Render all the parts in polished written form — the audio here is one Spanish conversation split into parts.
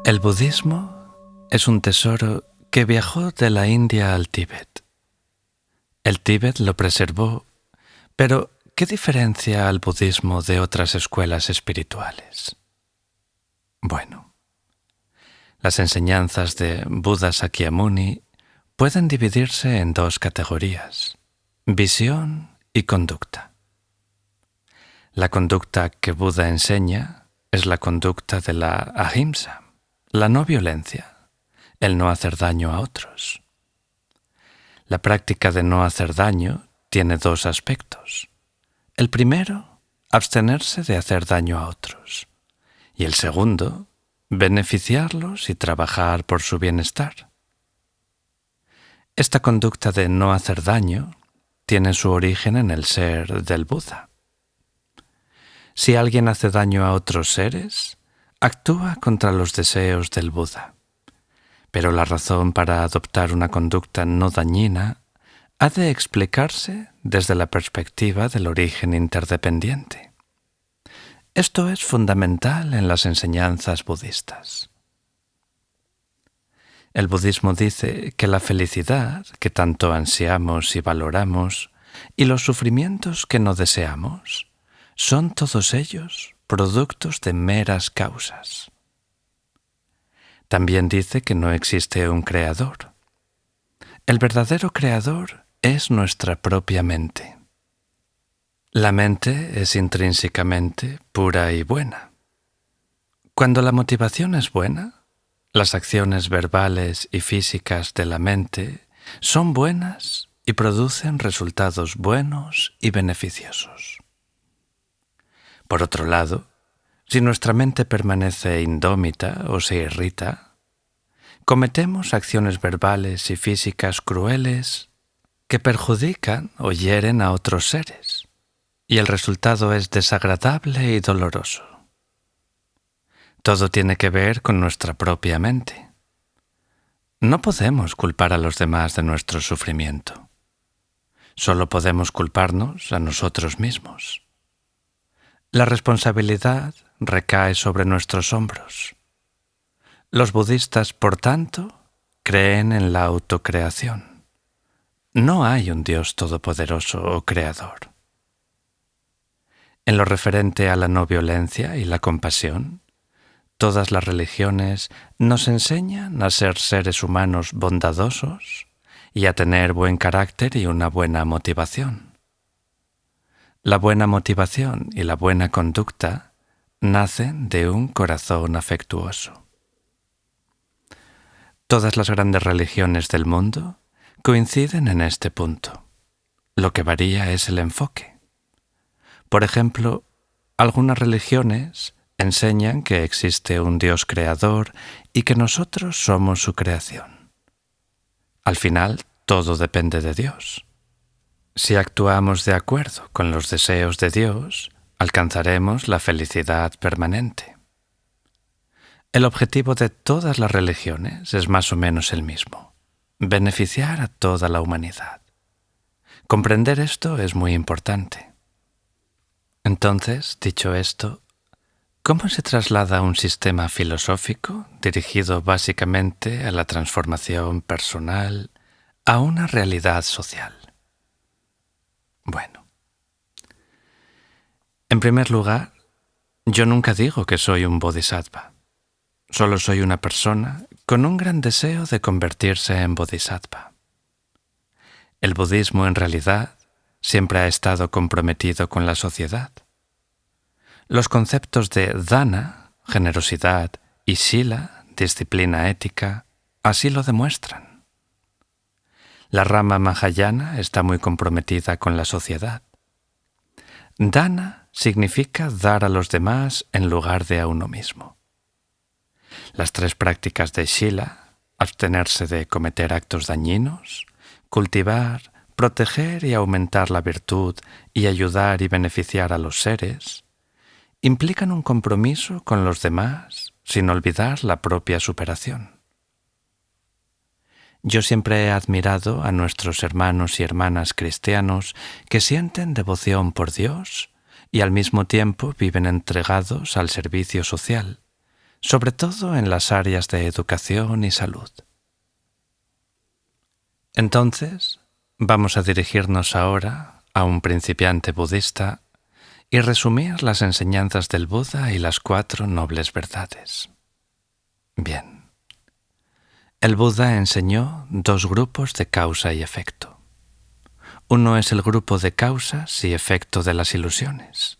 El budismo es un tesoro que viajó de la India al Tíbet. El Tíbet lo preservó, pero ¿qué diferencia al budismo de otras escuelas espirituales? Bueno, las enseñanzas de Buda Sakyamuni pueden dividirse en dos categorías: visión y conducta. La conducta que Buda enseña es la conducta de la ahimsa, la no violencia, el no hacer daño a otros. La práctica de no hacer daño tiene dos aspectos. El primero, abstenerse de hacer daño a otros. Y el segundo, beneficiarlos y trabajar por su bienestar. Esta conducta de no hacer daño tiene su origen en el ser del Buda. Si alguien hace daño a otros seres, actúa contra los deseos del Buda. Pero la razón para adoptar una conducta no dañina ha de explicarse desde la perspectiva del origen interdependiente. Esto es fundamental en las enseñanzas budistas. El budismo dice que la felicidad que tanto ansiamos y valoramos y los sufrimientos que no deseamos son todos ellos productos de meras causas. También dice que no existe un creador. El verdadero creador es nuestra propia mente. La mente es intrínsecamente pura y buena. Cuando la motivación es buena, las acciones verbales y físicas de la mente son buenas y producen resultados buenos y beneficiosos. Por otro lado, si nuestra mente permanece indómita o se irrita, cometemos acciones verbales y físicas crueles que perjudican o hieren a otros seres, y el resultado es desagradable y doloroso. Todo tiene que ver con nuestra propia mente. No podemos culpar a los demás de nuestro sufrimiento. Solo podemos culparnos a nosotros mismos. La responsabilidad recae sobre nuestros hombros. Los budistas, por tanto, creen en la autocreación. No hay un Dios todopoderoso o creador. En lo referente a la no violencia y la compasión, todas las religiones nos enseñan a ser seres humanos bondadosos y a tener buen carácter y una buena motivación. La buena motivación y la buena conducta nacen de un corazón afectuoso. Todas las grandes religiones del mundo coinciden en este punto. Lo que varía es el enfoque. Por ejemplo, algunas religiones enseñan que existe un Dios creador y que nosotros somos su creación. Al final, todo depende de Dios. Si actuamos de acuerdo con los deseos de Dios, alcanzaremos la felicidad permanente. El objetivo de todas las religiones es más o menos el mismo: beneficiar a toda la humanidad. Comprender esto es muy importante. Entonces, dicho esto, ¿cómo se traslada un sistema filosófico dirigido básicamente a la transformación personal a una realidad social? Bueno, en primer lugar, yo nunca digo que soy un bodhisattva. Solo soy una persona con un gran deseo de convertirse en bodhisattva. El budismo, en realidad, siempre ha estado comprometido con la sociedad. Los conceptos de dana, generosidad, y sila, disciplina ética, así lo demuestran. La rama mahayana está muy comprometida con la sociedad. Dana significa dar a los demás en lugar de a uno mismo. Las tres prácticas de Shila, abstenerse de cometer actos dañinos, cultivar, proteger y aumentar la virtud y ayudar y beneficiar a los seres, implican un compromiso con los demás sin olvidar la propia superación. Yo siempre he admirado a nuestros hermanos y hermanas cristianos que sienten devoción por Dios y al mismo tiempo viven entregados al servicio social, sobre todo en las áreas de educación y salud. Entonces, vamos a dirigirnos ahora a un principiante budista y resumir las enseñanzas del Buda y las 4 nobles verdades. Bien. El Buda enseñó 2 grupos de causa y efecto. Uno es el grupo de causas y efecto de las ilusiones.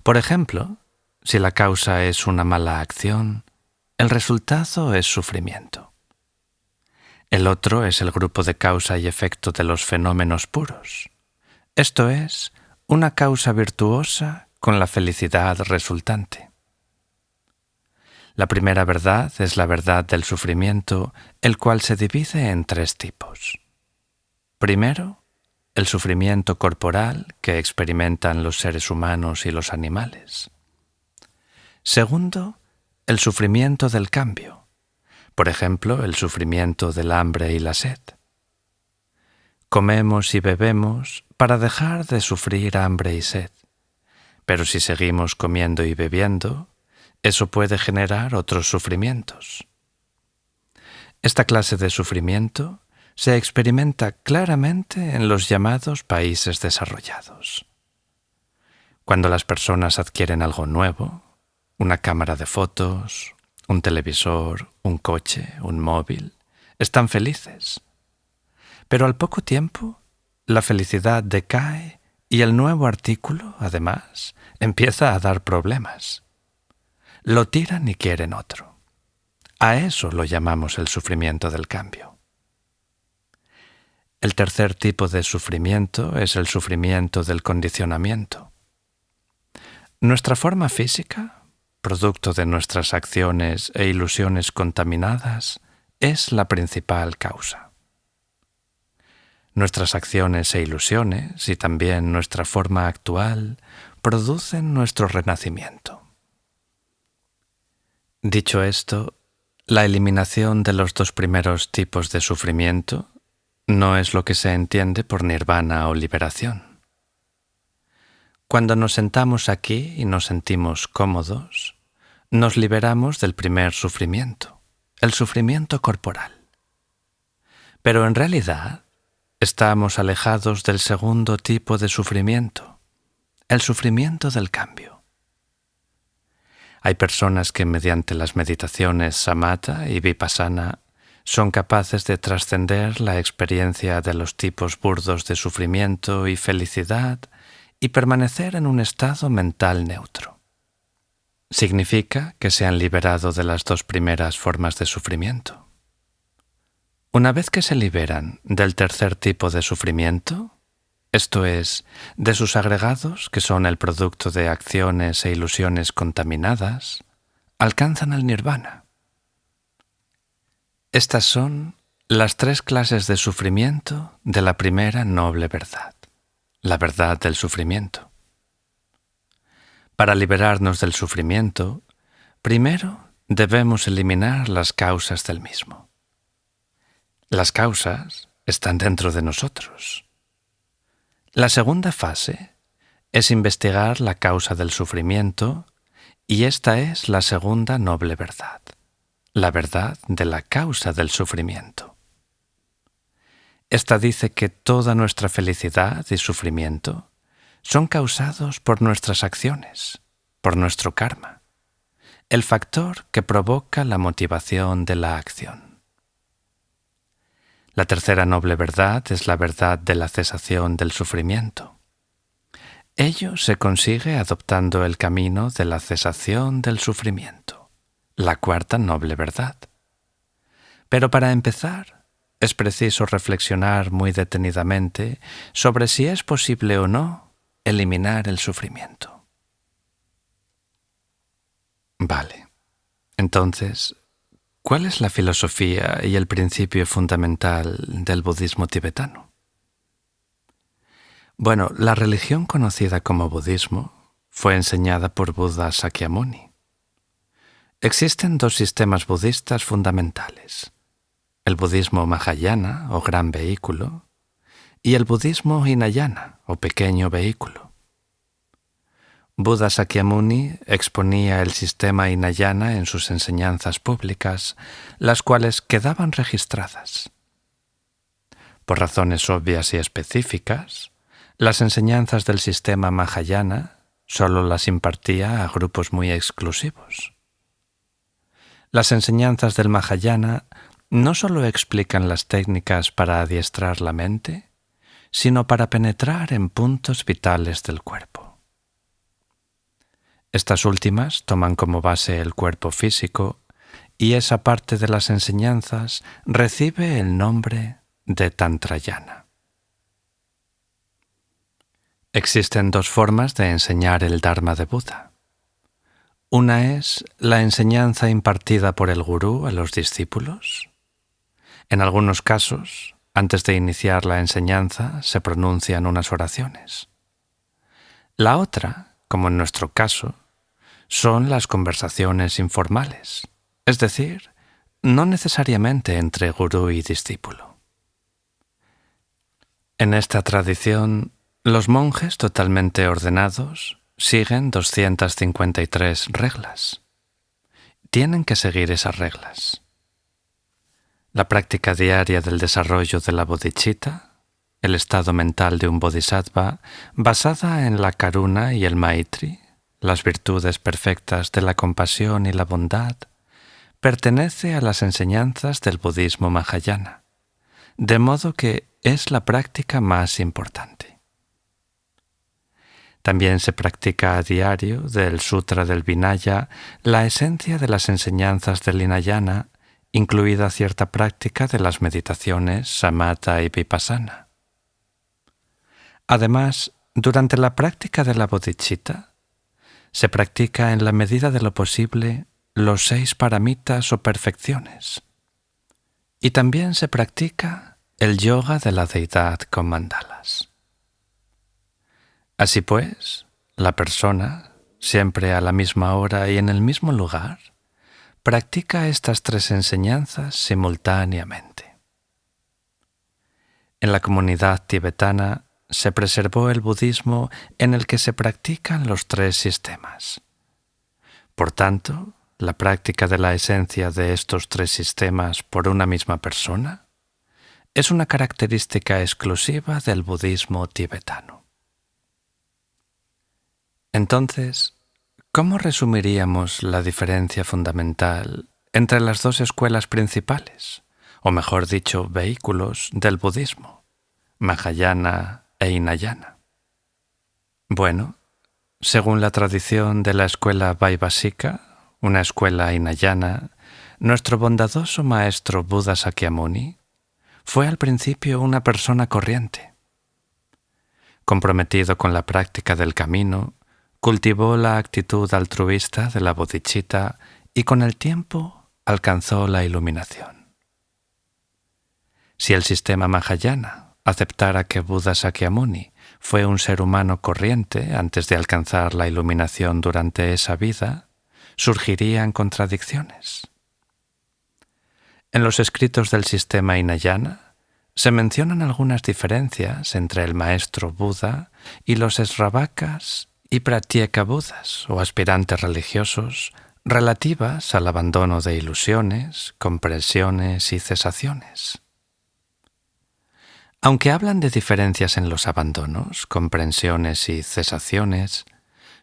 Por ejemplo, si la causa es una mala acción, el resultado es sufrimiento. El otro es el grupo de causa y efecto de los fenómenos puros. Esto es, una causa virtuosa con la felicidad resultante. La primera verdad es la verdad del sufrimiento, el cual se divide en 3 tipos. Primero, el sufrimiento corporal que experimentan los seres humanos y los animales. Segundo, el sufrimiento del cambio. Por ejemplo, el sufrimiento del hambre y la sed. Comemos y bebemos para dejar de sufrir hambre y sed. Pero si seguimos comiendo y bebiendo, eso puede generar otros sufrimientos. Esta clase de sufrimiento se experimenta claramente en los llamados países desarrollados. Cuando las personas adquieren algo nuevo, una cámara de fotos, un televisor, un coche, un móvil, están felices. Pero al poco tiempo, la felicidad decae y el nuevo artículo, además, empieza a dar problemas. Lo tiran y quieren otro. A eso lo llamamos el sufrimiento del cambio. El tercer tipo de sufrimiento es el sufrimiento del condicionamiento. Nuestra forma física, producto de nuestras acciones e ilusiones contaminadas, es la principal causa. Nuestras acciones e ilusiones y también nuestra forma actual producen nuestro renacimiento. Dicho esto, la eliminación de los 2 primeros tipos de sufrimiento no es lo que se entiende por nirvana o liberación. Cuando nos sentamos aquí y nos sentimos cómodos, nos liberamos del primer sufrimiento, el sufrimiento corporal. Pero en realidad, estamos alejados del segundo tipo de sufrimiento, el sufrimiento del cambio. Hay personas que mediante las meditaciones samatha y vipassana son capaces de trascender la experiencia de los tipos burdos de sufrimiento y felicidad y permanecer en un estado mental neutro. Significa que se han liberado de las 2 primeras formas de sufrimiento. Una vez que se liberan del tercer tipo de sufrimiento, esto es, de sus agregados, que son el producto de acciones e ilusiones contaminadas, alcanzan el nirvana. Estas son las 3 clases de sufrimiento de la primera noble verdad, la verdad del sufrimiento. Para liberarnos del sufrimiento, primero debemos eliminar las causas del mismo. Las causas están dentro de nosotros. La segunda fase es investigar la causa del sufrimiento y esta es la segunda noble verdad, la verdad de la causa del sufrimiento. Esta dice que toda nuestra felicidad y sufrimiento son causados por nuestras acciones, por nuestro karma, el factor que provoca la motivación de la acción. La tercera noble verdad es la verdad de la cesación del sufrimiento. Ello se consigue adoptando el camino de la cesación del sufrimiento, la cuarta noble verdad. Pero para empezar, es preciso reflexionar muy detenidamente sobre si es posible o no eliminar el sufrimiento. Vale, entonces, ¿cuál es la filosofía y el principio fundamental del budismo tibetano? Bueno, la religión conocida como budismo fue enseñada por Buda Sakyamuni. Existen 2 sistemas budistas fundamentales, el budismo Mahayana o gran vehículo y el budismo Hinayana o pequeño vehículo. Buda Sakyamuni exponía el sistema Hinayana en sus enseñanzas públicas, las cuales quedaban registradas. Por razones obvias y específicas, las enseñanzas del sistema Mahayana solo las impartía a grupos muy exclusivos. Las enseñanzas del Mahayana no solo explican las técnicas para adiestrar la mente, sino para penetrar en puntos vitales del cuerpo. Estas últimas toman como base el cuerpo físico y esa parte de las enseñanzas recibe el nombre de Tantrayana. Existen dos formas de enseñar el Dharma de Buda. Una es la enseñanza impartida por el gurú a los discípulos. En algunos casos, antes de iniciar la enseñanza, se pronuncian unas oraciones. La otra, como en nuestro caso, son las conversaciones informales, es decir, no necesariamente entre gurú y discípulo. En esta tradición, los monjes totalmente ordenados siguen 253 reglas. Tienen que seguir esas reglas. La práctica diaria del desarrollo de la bodhicitta, el estado mental de un bodhisattva basada en la karuna y el maitri, las virtudes perfectas de la compasión y la bondad, pertenece a las enseñanzas del budismo Mahayana, de modo que es la práctica más importante. También se practica a diario del Sutra del Vinaya la esencia de las enseñanzas del Hinayana, incluida cierta práctica de las meditaciones Samatha y Vipassana. Además, durante la práctica de la bodhicitta, se practica en la medida de lo posible los 6 paramitas o perfecciones. Y también se practica el yoga de la deidad con mandalas. Así pues, la persona, siempre a la misma hora y en el mismo lugar, practica estas 3 enseñanzas simultáneamente. En la comunidad tibetana se preservó el budismo en el que se practican los 3 sistemas. Por tanto, la práctica de la esencia de estos 3 sistemas por una misma persona es una característica exclusiva del budismo tibetano. Entonces, ¿cómo resumiríamos la diferencia fundamental entre las 2 escuelas principales, o mejor dicho, vehículos del budismo, Mahayana e Hinayana? Bueno, según la tradición de la escuela Vaibhasika, una escuela hinayana, nuestro bondadoso maestro Buda Sakyamuni fue al principio una persona corriente. Comprometido con la práctica del camino, cultivó la actitud altruista de la bodhicitta y con el tiempo alcanzó la iluminación. Si el sistema Mahayana aceptara que Buda Sakyamuni fue un ser humano corriente antes de alcanzar la iluminación durante esa vida, surgirían contradicciones. En los escritos del sistema Hinayana se mencionan algunas diferencias entre el maestro Buda y los Sravakas y Pratyeka Budas o aspirantes religiosos relativas al abandono de ilusiones, compresiones y cesaciones. Aunque hablan de diferencias en los abandonos, comprensiones y cesaciones,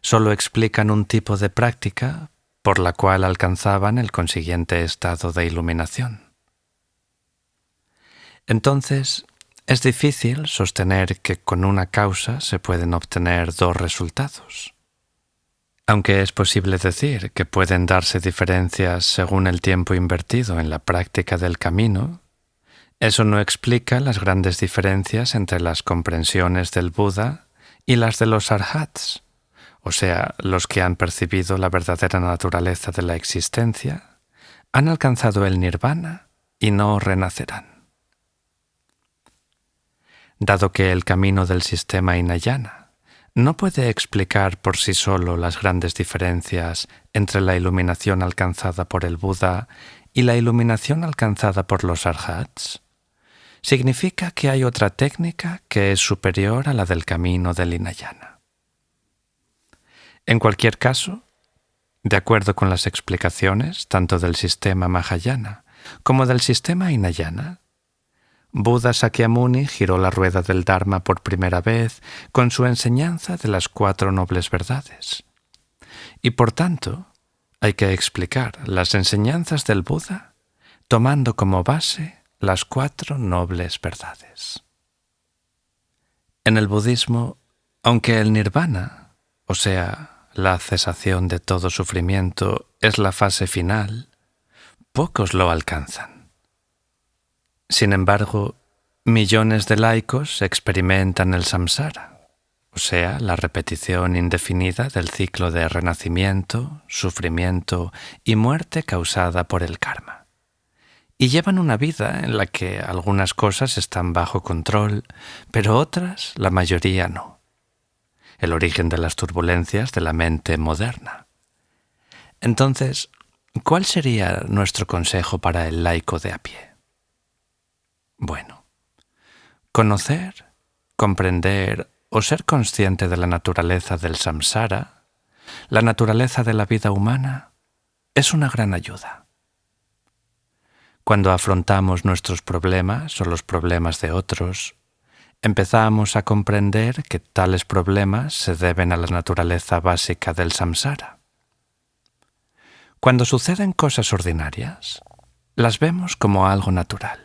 solo explican un tipo de práctica por la cual alcanzaban el consiguiente estado de iluminación. Entonces, es difícil sostener que con una causa se pueden obtener 2 resultados. Aunque es posible decir que pueden darse diferencias según el tiempo invertido en la práctica del camino, eso no explica las grandes diferencias entre las comprensiones del Buda y las de los arhats, o sea, los que han percibido la verdadera naturaleza de la existencia, han alcanzado el nirvana y no renacerán. Dado que el camino del sistema Hinayana no puede explicar por sí solo las grandes diferencias entre la iluminación alcanzada por el Buda y la iluminación alcanzada por los arhats, significa que hay otra técnica que es superior a la del camino del Hinayana. En cualquier caso, de acuerdo con las explicaciones tanto del sistema Mahayana como del sistema Hinayana, Buda Sakyamuni giró la rueda del Dharma por primera vez con su enseñanza de las 4 nobles verdades. Y por tanto, hay que explicar las enseñanzas del Buda tomando como base las 4 nobles verdades. En el budismo, aunque el nirvana, o sea, la cesación de todo sufrimiento, es la fase final, pocos lo alcanzan. Sin embargo, millones de laicos experimentan el samsara, o sea, la repetición indefinida del ciclo de renacimiento, sufrimiento y muerte causada por el karma. Y llevan una vida en la que algunas cosas están bajo control, pero otras, la mayoría, no. El origen de las turbulencias de la mente moderna. Entonces, ¿cuál sería nuestro consejo para el laico de a pie? Bueno, conocer, comprender o ser consciente de la naturaleza del samsara, la naturaleza de la vida humana, es una gran ayuda. Cuando afrontamos nuestros problemas o los problemas de otros, empezamos a comprender que tales problemas se deben a la naturaleza básica del samsara. Cuando suceden cosas ordinarias, las vemos como algo natural.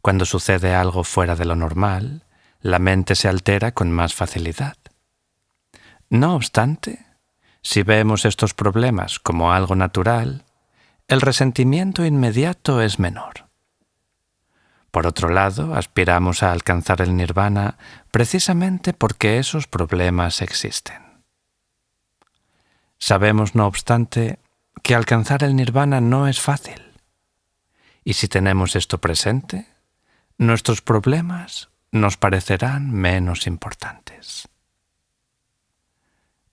Cuando sucede algo fuera de lo normal, la mente se altera con más facilidad. No obstante, si vemos estos problemas como algo natural, el resentimiento inmediato es menor. Por otro lado, aspiramos a alcanzar el nirvana precisamente porque esos problemas existen. Sabemos, no obstante, que alcanzar el nirvana no es fácil. Y si tenemos esto presente, nuestros problemas nos parecerán menos importantes.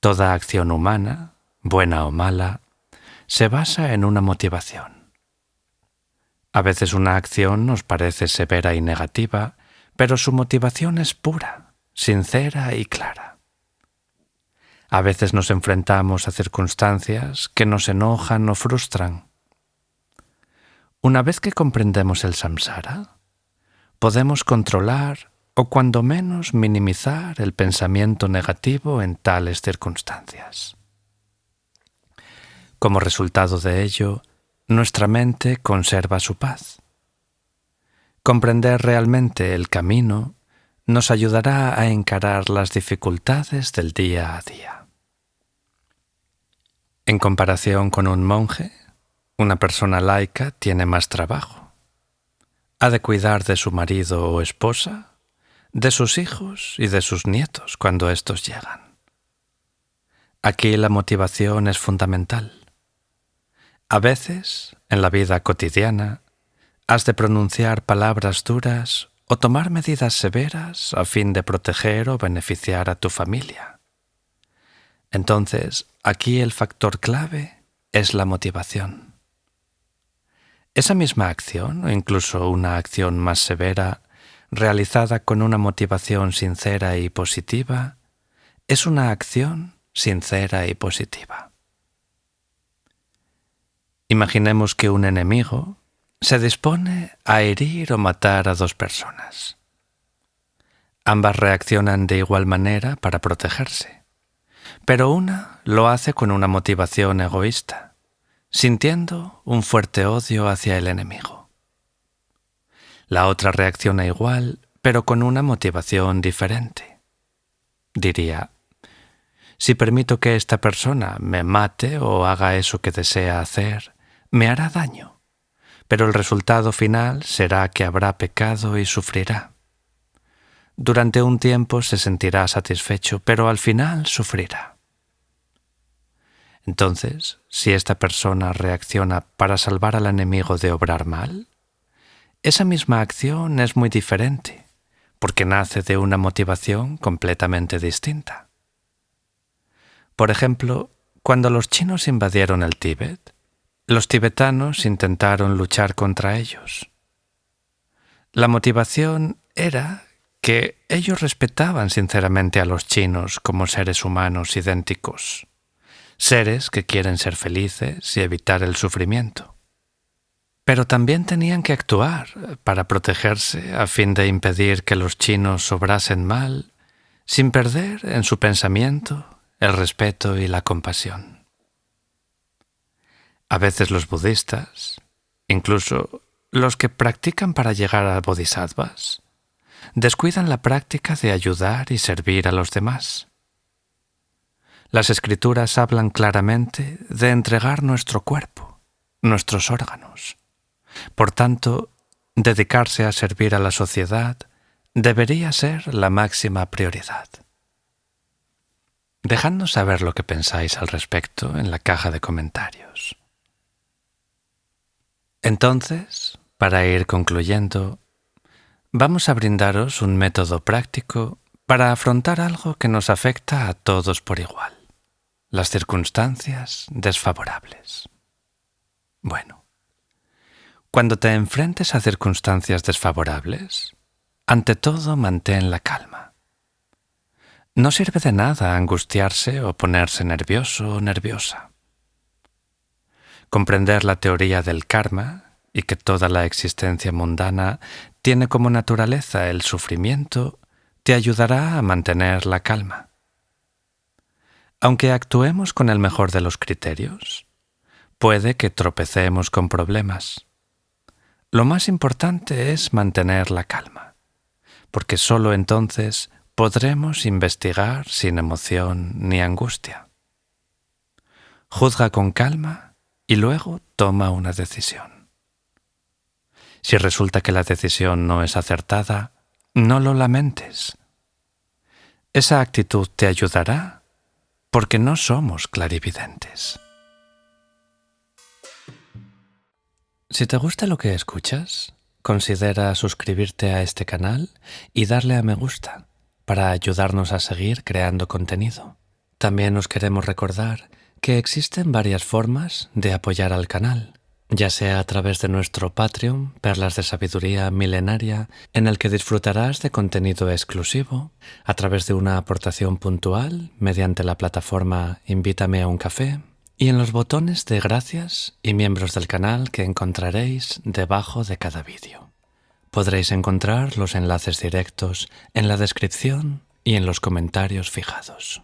Toda acción humana, buena o mala, se basa en una motivación. A veces una acción nos parece severa y negativa, pero su motivación es pura, sincera y clara. A veces nos enfrentamos a circunstancias que nos enojan o frustran. Una vez que comprendemos el samsara, podemos controlar o cuando menos minimizar el pensamiento negativo en tales circunstancias. Como resultado de ello, nuestra mente conserva su paz. Comprender realmente el camino nos ayudará a encarar las dificultades del día a día. En comparación con un monje, una persona laica tiene más trabajo. Ha de cuidar de su marido o esposa, de sus hijos y de sus nietos cuando estos llegan. Aquí la motivación es fundamental. A veces, en la vida cotidiana, has de pronunciar palabras duras o tomar medidas severas a fin de proteger o beneficiar a tu familia. Entonces, aquí el factor clave es la motivación. Esa misma acción, o incluso una acción más severa, realizada con una motivación sincera y positiva, es una acción sincera y positiva. Imaginemos que un enemigo se dispone a herir o matar a 2 personas. Ambas reaccionan de igual manera para protegerse, pero una lo hace con una motivación egoísta, sintiendo un fuerte odio hacia el enemigo. La otra reacciona igual, pero con una motivación diferente. Diría: si permito que esta persona me mate o haga eso que desea hacer, me hará daño, pero el resultado final será que habrá pecado y sufrirá. Durante un tiempo se sentirá satisfecho, pero al final sufrirá. Entonces, si esta persona reacciona para salvar al enemigo de obrar mal, esa misma acción es muy diferente, porque nace de una motivación completamente distinta. Por ejemplo, cuando los chinos invadieron el Tíbet, los tibetanos intentaron luchar contra ellos. La motivación era que ellos respetaban sinceramente a los chinos como seres humanos idénticos, seres que quieren ser felices y evitar el sufrimiento. Pero también tenían que actuar para protegerse a fin de impedir que los chinos obrasen mal, sin perder en su pensamiento el respeto y la compasión. A veces los budistas, incluso los que practican para llegar a bodhisattvas, descuidan la práctica de ayudar y servir a los demás. Las escrituras hablan claramente de entregar nuestro cuerpo, nuestros órganos. Por tanto, dedicarse a servir a la sociedad debería ser la máxima prioridad. Dejadnos saber lo que pensáis al respecto en la caja de comentarios. Entonces, para ir concluyendo, vamos a brindaros un método práctico para afrontar algo que nos afecta a todos por igual: las circunstancias desfavorables. Bueno, cuando te enfrentes a circunstancias desfavorables, ante todo mantén la calma. No sirve de nada angustiarse o ponerse nervioso o nerviosa. Comprender la teoría del karma y que toda la existencia mundana tiene como naturaleza el sufrimiento te ayudará a mantener la calma. Aunque actuemos con el mejor de los criterios, puede que tropecemos con problemas. Lo más importante es mantener la calma, porque solo entonces podremos investigar sin emoción ni angustia. Juzga con calma y luego toma una decisión. Si resulta que la decisión no es acertada, no lo lamentes. Esa actitud te ayudará porque no somos clarividentes. Si te gusta lo que escuchas, considera suscribirte a este canal y darle a me gusta para ayudarnos a seguir creando contenido. También os queremos recordar que existen varias formas de apoyar al canal, ya sea a través de nuestro Patreon, Perlas de Sabiduría Milenaria, en el que disfrutarás de contenido exclusivo, a través de una aportación puntual mediante la plataforma Invítame a un café, y en los botones de gracias y miembros del canal que encontraréis debajo de cada vídeo. Podréis encontrar los enlaces directos en la descripción y en los comentarios fijados.